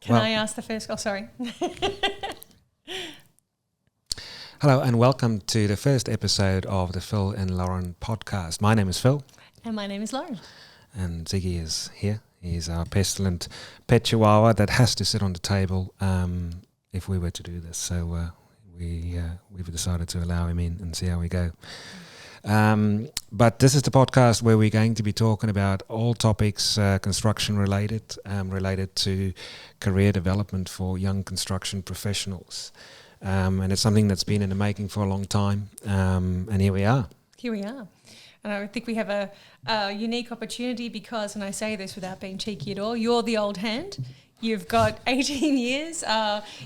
Can I ask the first? Oh, sorry. Hello and welcome to the first episode of the Phil and Lauren podcast. My name is Phil. And my name is Lauren. And Ziggy is here. He's our pestilent pet chihuahua that has to sit on the table if we were to do this. So we've decided to allow him in and see how we go. But this is the podcast where we're going to be talking about all topics construction related, related to career development for young construction professionals. And it's something that's been in the making for a long time. And here we are. Here we are. And I think we have a unique opportunity because, and I say this without being cheeky at all, you're the old hand. You've got 18 years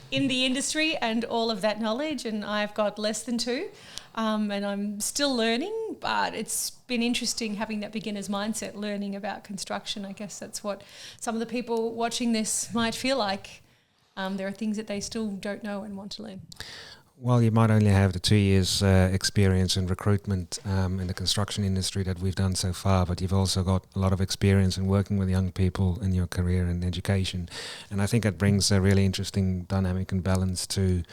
in the industry and all of that knowledge, and I've got less than 2. And I'm still learning, but it's been interesting having that beginner's mindset, learning about construction. I guess that's what some of the people watching this might feel like. There are things that they still don't know and want to learn. Well, you might only have the 2 years experience in recruitment in the construction industry that we've done so far, but you've also got a lot of experience in working with young people in your career and education. And I think that brings a really interesting dynamic and balance to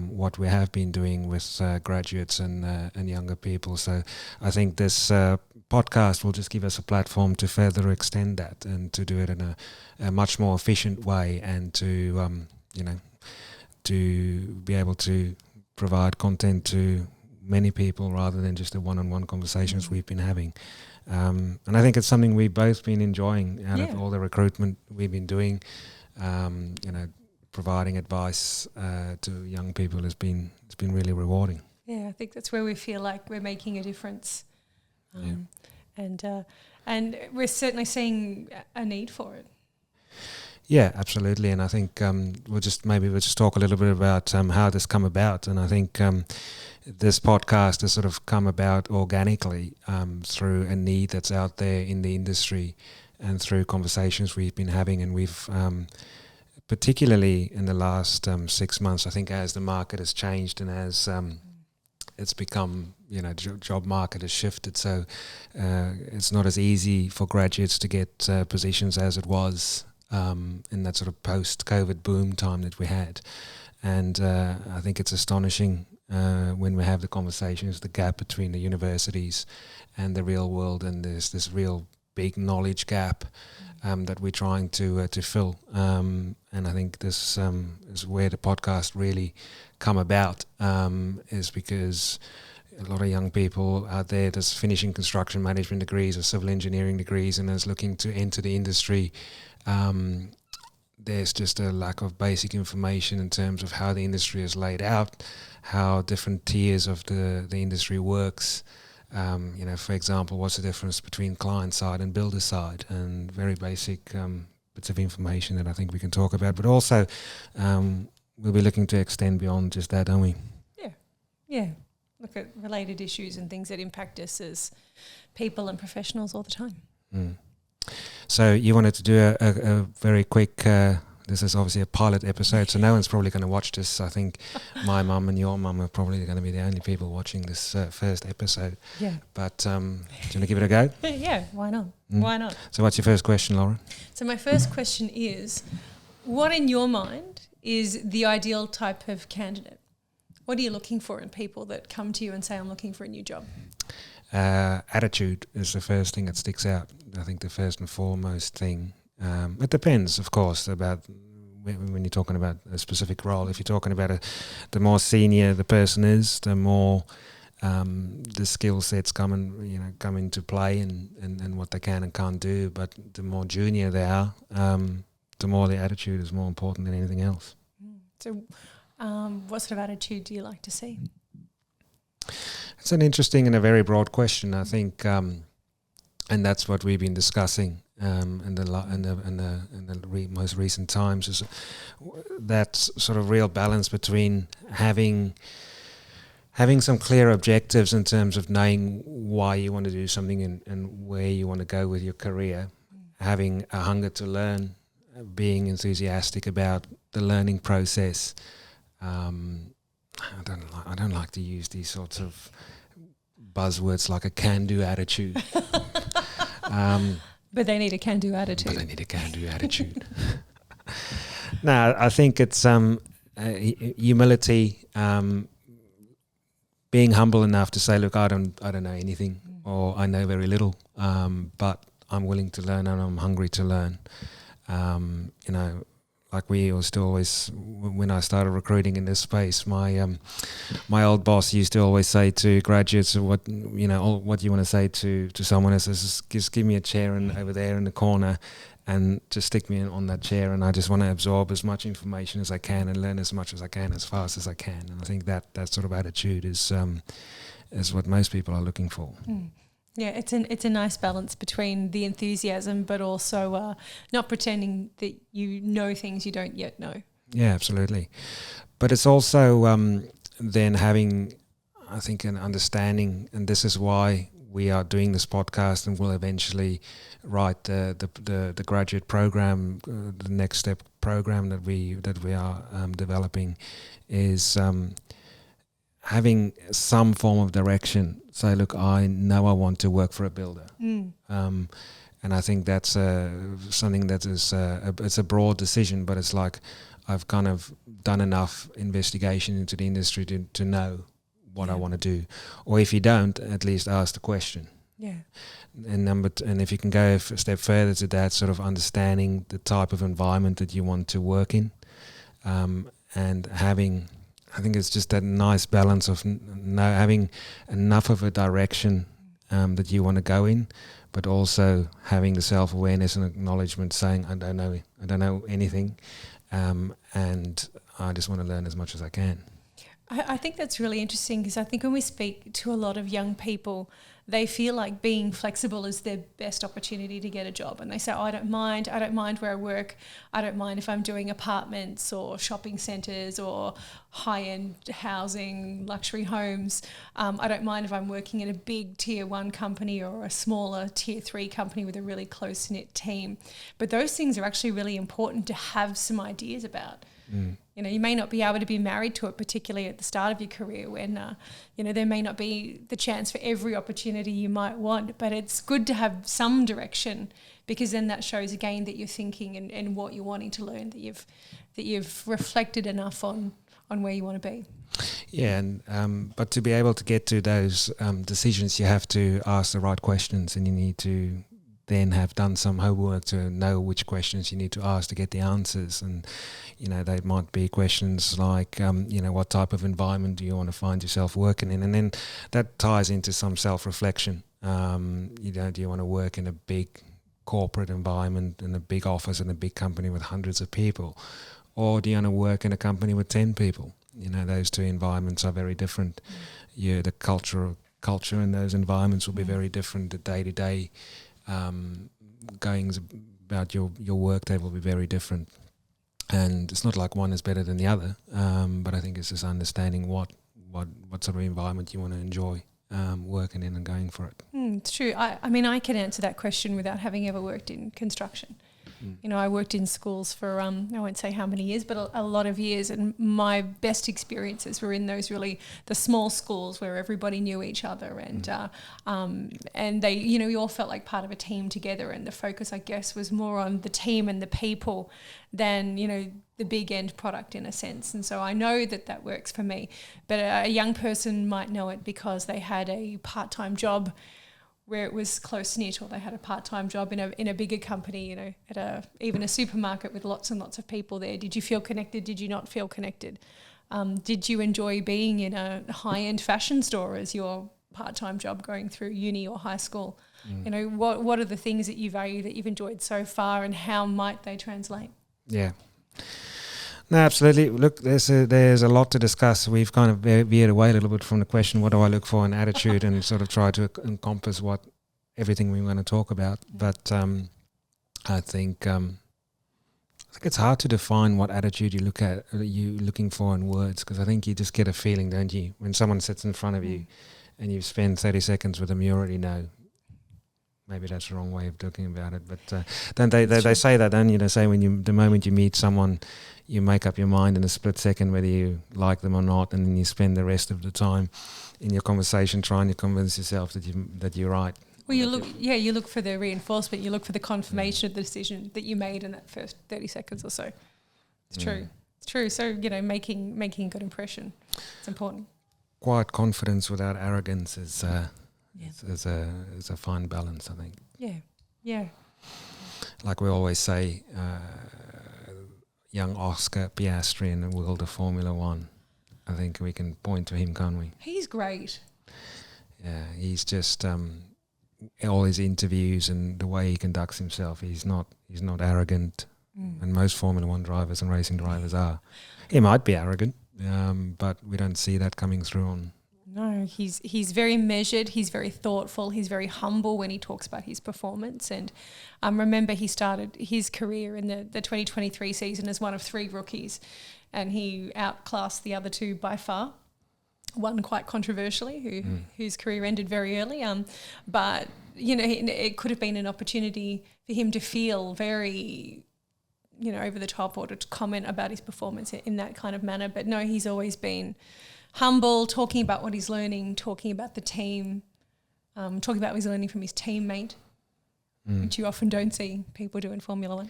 what we have been doing with graduates and younger people. So I think this podcast will just give us a platform to further extend that and to do it in a much more efficient way and to, to be able to provide content to many people rather than just the one-on-one conversations we've been having. And I think it's something we've both been enjoying out of all the recruitment we've been doing. Providing advice to young people it's been really rewarding. Yeah, I think that's where we feel like we're making a difference. And we're certainly seeing a need for it. Yeah, absolutely. And I think we'll just talk a little bit about how this come about. And I think this podcast has sort of come about organically through a need that's out there in the industry and through conversations we've been having. And we've, particularly in the last 6 months, I think as the market has changed and as it's become, job market has shifted. So it's not as easy for graduates to get positions as it was in that sort of post-COVID boom time that we had. And I think it's astonishing when we have the conversations, the gap between the universities and the real world, and there's this real big knowledge gap that we're trying to fill. And I think this is where the podcast really come about, is because a lot of young people out there that's finishing construction management degrees or civil engineering degrees and is looking to enter the industry. There's just a lack of basic information in terms of how the industry is laid out, how different tiers of the industry works. For example, what's the difference between client side and builder side, and very basic bits of information that I think we can talk about. But also, we'll be looking to extend beyond just that, don't we? Yeah. Look at related issues and things that impact us as people and professionals all the time. So you wanted to do a very quick, this is obviously a pilot episode, so no one's probably going to watch this. I think my mum and your mum are probably going to be the only people watching this first episode. Yeah. But do you want to give it a go? Yeah, why not? Why not? So what's your first question, Lauren? So my first question is, what in your mind is the ideal type of candidate? What are you looking for in people that come to you and say, I'm looking for a new job? Attitude is the first thing that sticks out. I think the first and foremost thing. It depends, of course, about when you're talking about a specific role. If you're talking about the more senior the person is, the more the skill sets come into play and what they can and can't do. But the more junior they are, the more the attitude is more important than anything else. So what sort of attitude do you like to see? It's an interesting and a very broad question, I think, and that's what we've been discussing in the most recent times, is that sort of real balance between having some clear objectives in terms of knowing why you want to do something and where you want to go with your career, having a hunger to learn, being enthusiastic about the learning process. I don't like to use these sorts of buzzwords like a can-do attitude. But they need a can-do attitude. But they need a can-do attitude. No, I think it's humility, being humble enough to say, look, I don't know anything, or I know very little, but I'm willing to learn and I'm hungry to learn. You know, like we used to always, when I started recruiting in this space, my old boss used to always say to graduates, what you want to say to someone else is just give me a chair and over there in the corner, and just stick me on that chair, and I just want to absorb as much information as I can and learn as much as I can as fast as I can. And I think that sort of attitude is what most people are looking for. Yeah, it's a nice balance between the enthusiasm, but also not pretending that you know things you don't yet know. Yeah, absolutely. But it's also then having, I think, an understanding, and this is why we are doing this podcast, and will eventually write the graduate program, the next step program that we are developing, is having some form of direction. Say, look, I know I want to work for a builder, and I think that's something that is it's a broad decision, but it's like I've kind of done enough investigation into the industry to know what I want to do. Or if you don't, at least ask the question. Yeah. And if you can go a step further to that, sort of understanding the type of environment that you want to work in, and having, I think it's just that nice balance of having enough of a direction that you want to go in, but also having the self-awareness and acknowledgement, saying I don't know anything, and I just want to learn as much as I can. I think that's really interesting, because I think when we speak to a lot of young people, they feel like being flexible is their best opportunity to get a job. And they say, I don't mind where I work. I don't mind if I'm doing apartments or shopping centres or high-end housing, luxury homes. I don't mind if I'm working in a big tier 1 company or a smaller tier 3 company with a really close-knit team. But those things are actually really important to have some ideas about. You know, you may not be able to be married to it, particularly at the start of your career, when, there may not be the chance for every opportunity you might want, but it's good to have some direction, because then that shows again that you're thinking and what you're wanting to learn, that you've reflected enough on where you want to be. Yeah, and but to be able to get to those decisions, you have to ask the right questions, and you need to then have done some homework to know which questions you need to ask to get the answers. And they might be questions like what type of environment do you want to find yourself working in, and then that ties into some self-reflection. Do you want to work in a big corporate environment, in a big office in a big company with hundreds of people, or do you want to work in a company with 10 people? Those two environments are very different. The culture in those environments will be very different. The day-to-day goings about your work day will be very different, and it's not like one is better than the other, but I think it's just understanding what sort of environment you want to enjoy working in and going for it. It's true. I mean, I can answer that question without having ever worked in construction. I worked in schools for, I won't say how many years, but a lot of years. And my best experiences were in those the small schools where everybody knew each other, and they, you all felt like part of a team together. And the focus, I guess, was more on the team and the people than, the big end product in a sense. And so I know that works for me. But a young person might know it because they had a part-time job where it was close-knit, or they had a part-time job in a bigger company, at even a supermarket with lots and lots of people there. Did you feel connected? Did you not feel connected? Did you enjoy being in a high-end fashion store as your part-time job going through uni or high school? What are the things that you value that you've enjoyed so far, and how might they translate? Yeah. No, absolutely. Look, there's a lot to discuss. We've kind of veered away a little bit from the question, what do I look for in attitude, and sort of try to encompass everything we want to talk about. But I think it's hard to define what attitude you're looking for in words, because I think you just get a feeling, don't you? When someone sits in front of you and you spend 30 seconds with them, you already know. Maybe that's the wrong way of talking about it, but don't they say that, don't you? They say the moment you meet someone, you make up your mind in a split second whether you like them or not, and then you spend the rest of the time in your conversation trying to convince yourself that you're right. Well, you look for the reinforcement, you look for the confirmation of the decision that you made in that first 30 seconds or so. It's true. It's true. So, you know, making a good impression, it's important. Quiet confidence without arrogance is a fine balance, I think. Yeah. Like we always say, young Oscar Piastri in the world of Formula One. I think we can point to him, can't we? He's great. Yeah, he's just all his interviews and the way he conducts himself. He's not arrogant, and most Formula One drivers and racing drivers are. He might be arrogant, but we don't see that coming through on. No, he's very measured. He's very thoughtful. He's very humble when he talks about his performance. And remember, he started his career in the 2023 season as one of 3 rookies, and he outclassed the other 2 by far. One quite controversially, whose career ended very early. But you know, it could have been an opportunity for him to feel very, you know, over the top, or to comment about his performance in that kind of manner. But no, he's always been humble, talking about what he's learning, talking about the team, talking about what he's learning from his teammate, which you often don't see people do in Formula One.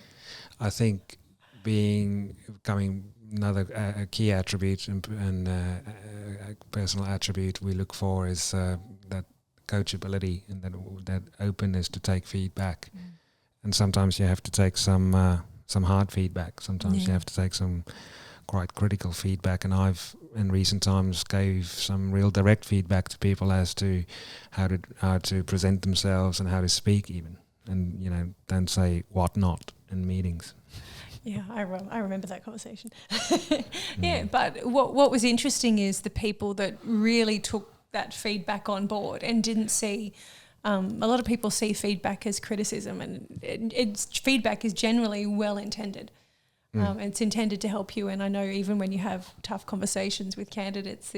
I think becoming another a key attribute and a personal attribute we look for is that coachability and that openness to take feedback. And sometimes you have to take some hard feedback. Sometimes you have to take some quite critical feedback, and I've in recent times gave some real direct feedback to people as to how to present themselves and how to speak even, and you know, don't say what not in meetings. Yeah, I remember that conversation. Yeah, but what was interesting is the people that really took that feedback on board and didn't see. A lot of people see feedback as criticism, and feedback is generally well intended. It's intended to help you, and I know even when you have tough conversations with candidates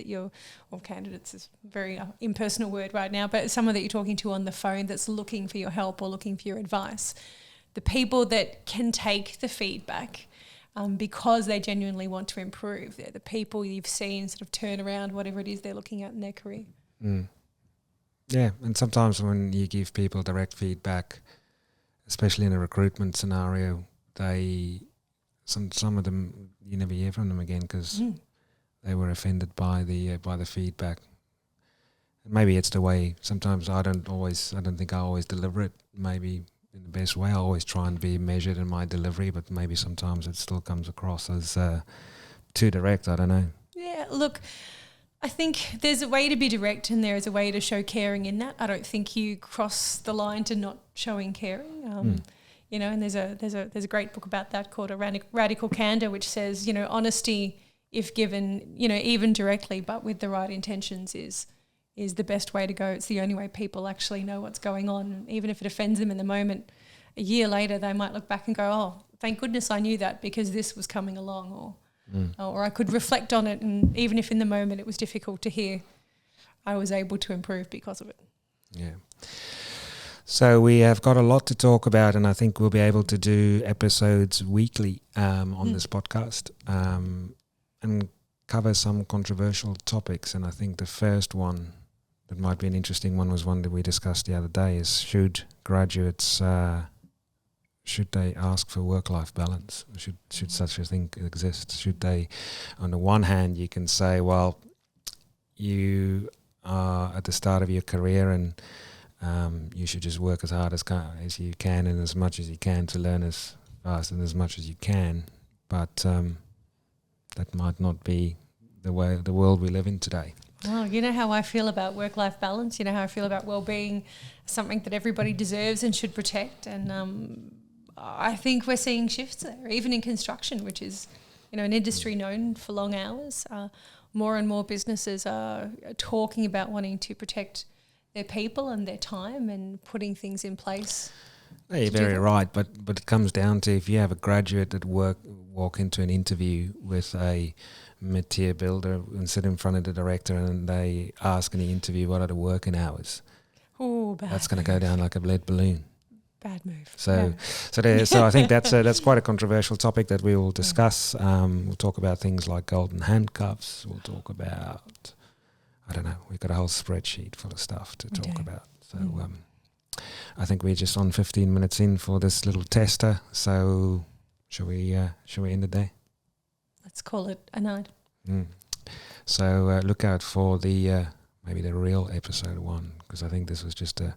candidates is a very impersonal word right now, but someone that you're talking to on the phone that's looking for your help or looking for your advice, the people that can take the feedback because they genuinely want to improve, they're the people you've seen sort of turn around whatever it is they're looking at in their career. Yeah, and sometimes when you give people direct feedback, especially in a recruitment scenario, some of them you never hear from them again because they were offended by the feedback. Maybe it's the way. Sometimes I don't think I always deliver it maybe in the best way. I always try and be measured in my delivery, but maybe sometimes it still comes across as too direct. I don't know. Yeah, look, I think there's a way to be direct and there is a way to show caring in that. I don't think you cross the line to not showing caring. You know, and there's a great book about that called A Radical Candor, which says, you know, honesty, if given, you know, even directly, but with the right intentions, is the best way to go. It's the only way people actually know what's going on. Even if it offends them in the moment, a year later they might look back and go, oh, thank goodness I knew that because this was coming along, or I could reflect on it, and even if in the moment it was difficult to hear, I was able to improve because of it. Yeah. So we have got a lot to talk about, and I think we'll be able to do episodes weekly on this podcast and cover some controversial topics. And I think the first one that might be an interesting one was one that we discussed the other day is should graduates, should they ask for work-life balance? Should such a thing exist? Should they, on the one hand, you can say, well, you are at the start of your career and you should just work as hard as you can and as much as you can to learn as fast and as much as you can. But that might not be the world we live in today. Oh, you know how I feel about work-life balance. You know how I feel about well-being, something that everybody deserves and should protect. And I think we're seeing shifts there, even in construction, which is, you know, an industry known for long hours. More and more businesses are talking about wanting to protect their people and their time and putting things in place. Yeah, you're very right, but it comes down to if you have a graduate that walk into an interview with a mid-tier builder and sit in front of the director and they ask in the interview what are the working hours. Oh, bad. That's going to go down like a lead balloon. Bad move. So I think that's quite a controversial topic that we will discuss. We'll talk about things like golden handcuffs. We'll talk about, I don't know, we've got a whole spreadsheet full of stuff to talk about. So I think we're just on 15 minutes in for this little tester. So shall we end it there? let's call it a night. So look out for the maybe the real episode 1, because I think this was just a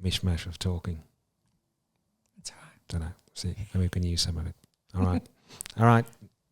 mishmash of talking. That's all right. Don't know. See, maybe we can use some of it. All right. All right.